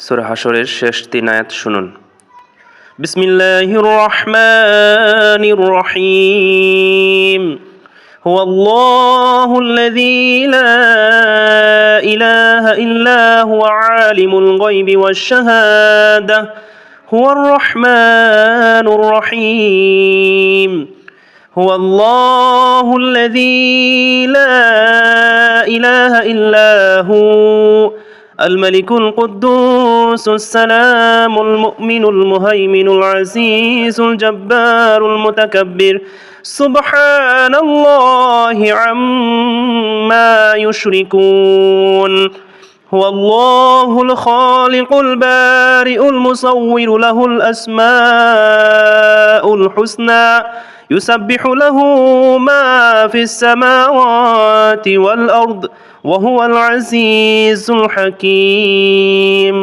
সূরা হাশরের শেষ 3 আয়াত শুনুন। বিসমিল্লাহির রহমানির রহিম। হুয়াল্লাহুল্লাযী লা ইলাহা ইল্লা হুয়া আলিমুল গায়বি ওয়াশ শাহাদাহ হুয়ার রহমানুর রহিম। হুয়াল্লাহুল্লাযী লা ইলাহা ইল্লা হু الملك القدوس السلام المؤمن المهيمن العزيز الجبار المتكبر سبحان الله عما يشركون. هو الله الخالق البارئ المصور له الأسماء الحسنى يسبح له ما في السماوات والأرض وهو العزيز الحكيم.